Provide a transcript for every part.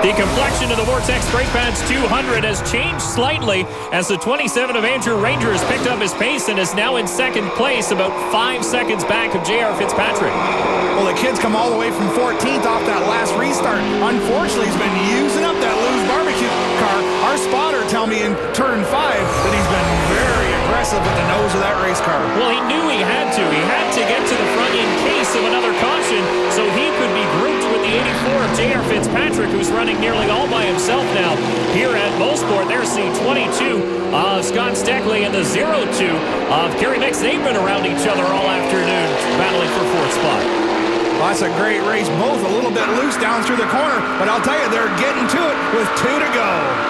The complexion of the Vortex Brake Pads 200 has changed slightly as the 27 of Andrew Ranger has picked up his pace and is now in second place, about 5 seconds back of J.R. Fitzpatrick. Well, the kid's come all the way from 14th off that last restart. Unfortunately, he's been using up that loose barbecue car. Our spotter tell me in turn 5 that he's been very aggressive with the nose of that race car. Well, he knew he had to. He had to get to the front in case of another caution so he could be grouped with the 84 of J.R. Fitzpatrick, who's running nearly all by himself now. Here at Mosport, there's the 22 of Scott Steckley and the 02 of Kerry Mix. They've been around each other all afternoon, battling for fourth spot. Well, that's a great race. Both a little bit loose down through the corner, but I'll tell you, they're getting to it with 2 to go.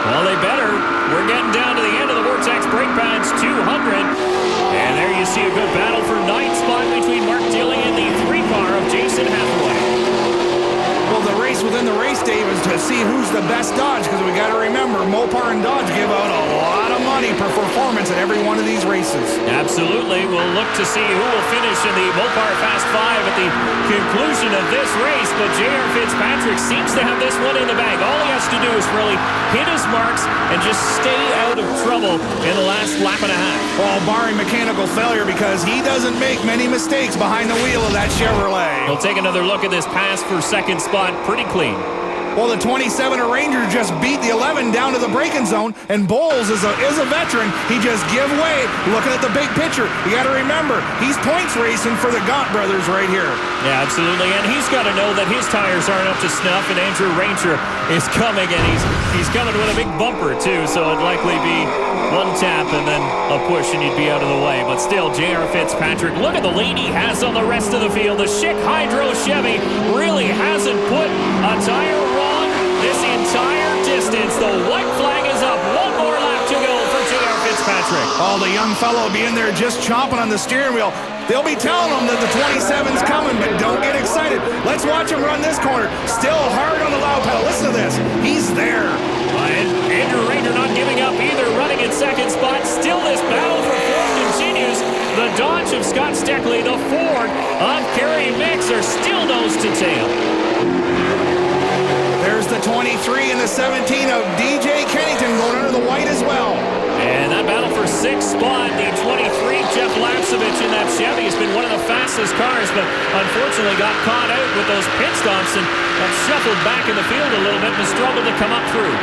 Well, they better. We're getting down to the end of the Vortex Brake Pads 200. And there you see a good battle for 9th spot between Mark Dealing and the 3 car of Jason Hathaway. Well, the race within the race, Dave, is to see who's the best Dodge, because we got to remember, Mopar and Dodge give out a lot of money per performance at every one of these races. Absolutely. We'll look to see who will finish in the Mopar Fast 5 at the conclusion of this race, but J.R. Fitzpatrick seems to have this one in the bag. All he has to do is really hit his marks and just stay out of trouble in the last lap and a half. Well, barring mechanical failure, because he doesn't make many mistakes behind the wheel of that Chevrolet. We'll take another look at this pass for second spot. Pretty clean. Well, the 27 of Ranger just beat the 11 down to the braking zone, and Bowles is a veteran. He just give way. Looking at the big picture, you got to remember, he's points racing for the Gaunt brothers right here. Yeah, absolutely, and he's got to know that his tires aren't up to snuff, and Andrew Ranger is coming, and he's coming with a big bumper, too, so it'd likely be one tap and then a push, and you'd be out of the way. But still, J.R. Fitzpatrick, look at the lead he has on the rest of the field. The Schick Hydro Chevy really hasn't put a tire wrong this entire distance. The white flag is up. One more lap to go for J.R. Fitzpatrick. Oh, the young fellow will be in there just chomping on the steering wheel. They'll be telling him that the 27's coming, but don't get excited. Let's watch him run this corner. Still hard on the loud pedal. Listen to this. He's there. And Andrew Ranger not giving up either, running in second spot. Still this battle for fourth continues. The Dodge of Scott Steckley, the Ford of Kerry Mix are still nose to tail. There's the 23 and the 17 of DJ Kennington going under the white as well. And that battle for sixth spot, the 23 Jeff Lapcevich in that Chevy has been one of the fastest cars, but unfortunately got caught out with those pit stops and got shuffled back in the field a little bit and struggled to come up through.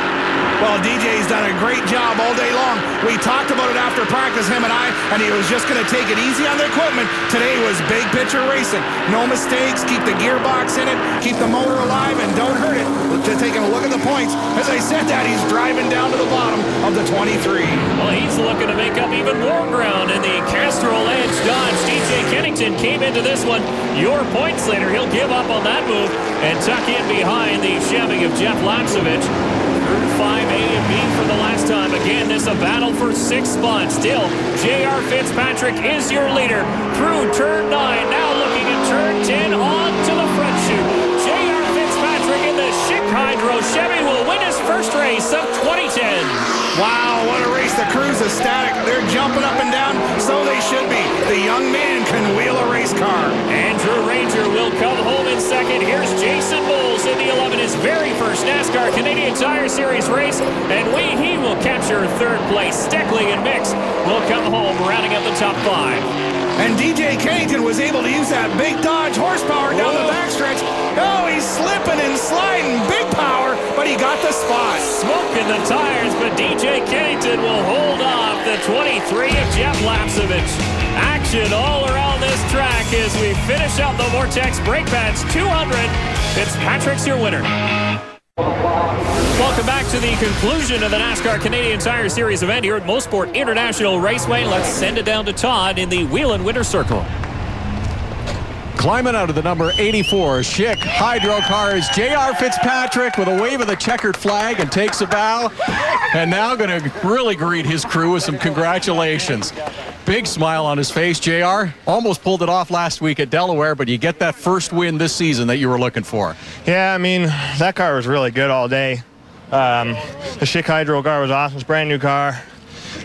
Well, DJ's done a great job all day long. We talked about it after practice, him and I, and he was just going to take it easy on the equipment. Today was big picture racing. No mistakes, keep the gearbox in it, keep the motor alive, and don't hurt it. Just taking a look at the points. As I said that, he's driving down to the bottom of the 23. Well, he's looking to make up even more ground in the Castrol Edge Dodge. DJ Kennington came into this one. Your points later, he'll give up on that move and tuck in behind the Chevy of Jeff Lapcevich. Through 5A and B for the last time. Again, this a battle for sixth spot. Still, J.R. Fitzpatrick is your leader through turn 9. Now looking at turn 10 on to the front chute. J.R. Fitzpatrick in the Schick Hydro Chevy will win his first race of 2010. Wow, what a race. The crew's ecstatic. They're jumping up and down, so they should be. The young man can wheel a race car. Andrew Ranger will come home in second. Here's Jason Bowles in the 11, his very first NASCAR Canadian Tire Series race, and he will capture third place. Steckley and Mix will come home, rounding up the top 5. And DJ Kennington was able to use that big Dodge horsepower down the backstretch. Oh, he's slipping and sliding. Big power, but he got the spot. Smoke in the tires, but DJ Kennington will hold off the 23 of Jeff Lapcevich. Action all around this track as we finish up the Vortex Brake Pads 200. Fitzpatrick's your winner. Welcome back to the conclusion of the NASCAR Canadian Tire Series event here at Mosport International Raceway. Let's send it down to Todd in the Whelen Winter Circle. Climbing out of the number 84 Schick Hydro car is J.R. Fitzpatrick with a wave of the checkered flag and takes a bow. And now going to really greet his crew with some congratulations. Big smile on his face, JR. Almost pulled it off last week at Delaware, but you get that first win this season that you were looking for. Yeah, I mean, that car was really good all day. The Schick Hydro car was awesome. It's a brand new car.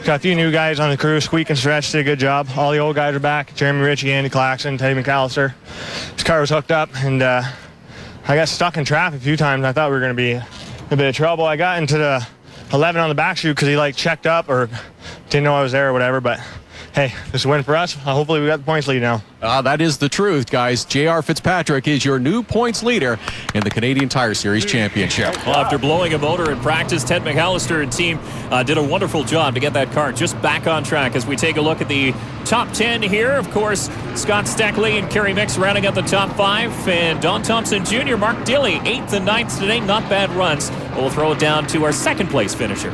Got a few new guys on the crew. Squeak and Stretch did a good job. All the old guys are back. Jeremy Ritchie, Andy Claxton, Teddy McAllister. This car was hooked up, and I got stuck in traffic a few times. I thought we were going to be a bit of trouble. I got into the 11 on the back chute because he checked up or didn't know I was there or whatever, but hey, this is a win for us. Hopefully we got the points lead now. That is the truth, guys. J.R. Fitzpatrick is your new points leader in the Canadian Tire Series Championship. Well, after blowing a motor in practice, Ted McAllister and team did a wonderful job to get that car just back on track. As we take a look at the top 10 here, of course, Scott Steckley and Kerry Mix rounding out the top 5. And Don Thompson Jr., Mark Dilley, 8th and 9th today. Not bad runs. We'll throw it down to our second place finisher.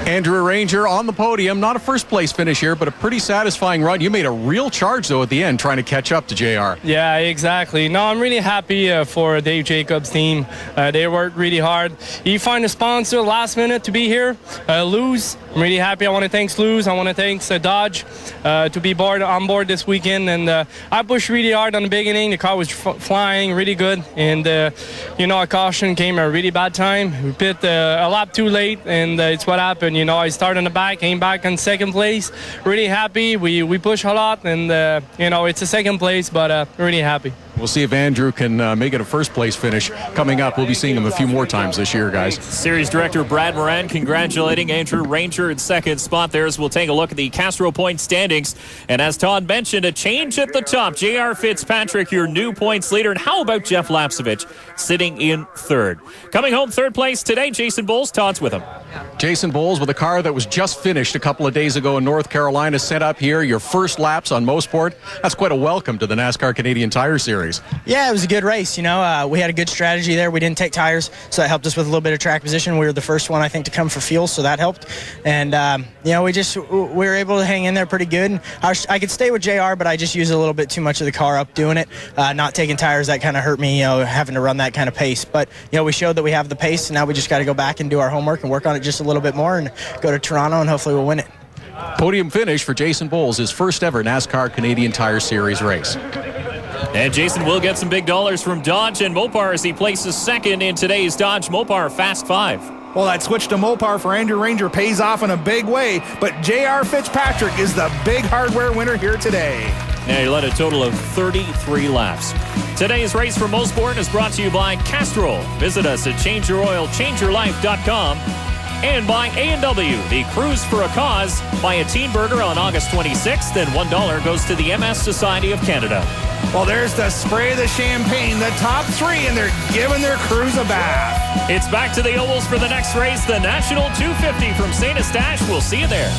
Andrew Ranger on the podium. Not a first place finish here, but a pretty satisfying run. You made a real charge, though, at the end, trying to catch up to JR. Yeah, exactly. No, I'm really happy for Dave Jacobs' team. They worked really hard. He found a sponsor last minute to be here, Luz. I'm really happy. I want to thank Luz. I want to thank Dodge to be on board this weekend. And I pushed really hard on the beginning. The car was flying really good. And, a caution came at a really bad time. We pit a lap too late, and it's what happened. I started in the back, came back in second place. Really happy. We push a lot, and, it's a second place, but really happy. We'll see if Andrew can make it a first-place finish coming up. We'll be seeing him a few more times this year, guys. Series Director Brad Moran congratulating Andrew Ranger in second spot there as we'll take a look at the Castro point standings. And as Todd mentioned, a change at the top. J.R. Fitzpatrick, your new points leader. And how about Jeff Lapcevich sitting in third? Coming home third place today, Jason Bowles. Todd's with him. Jason Bowles with a car that was just finished a couple of days ago in North Carolina, set up here. Your first laps on Mosport. That's quite a welcome to the NASCAR Canadian Tire Series. Yeah, it was a good race. We had a good strategy there. We didn't take tires, so that helped us with a little bit of track position. We were the first one, I think, to come for fuel, so that helped. And, we were able to hang in there pretty good. I could stay with JR, but I just used a little bit too much of the car up doing it. Not taking tires, that kind of hurt me, having to run that kind of pace. But, we showed that we have the pace, and now we just got to go back and do our homework and work on it just a little bit more and go to Toronto, and hopefully we'll win it. Podium finish for Jason Bowles, his first ever NASCAR Canadian Tire Series race. And Jason will get some big dollars from Dodge and Mopar as he places second in today's Dodge Mopar Fast 5. Well, that switch to Mopar for Andrew Ranger pays off in a big way, but J.R. Fitzpatrick is the big hardware winner here today. Yeah, he led a total of 33 laps. Today's race for Mosport is brought to you by Castrol. Visit us at ChangeYourOilChangeYourLife.com. And by A&W, the Cruise for a Cause. Buy a teen burger on August 26th, and $1 goes to the MS Society of Canada. Well, there's the spray of the champagne, the top 3, and they're giving their crews a bath. It's back to the ovals for the next race, the National 250 from St. Eustache. We'll see you there.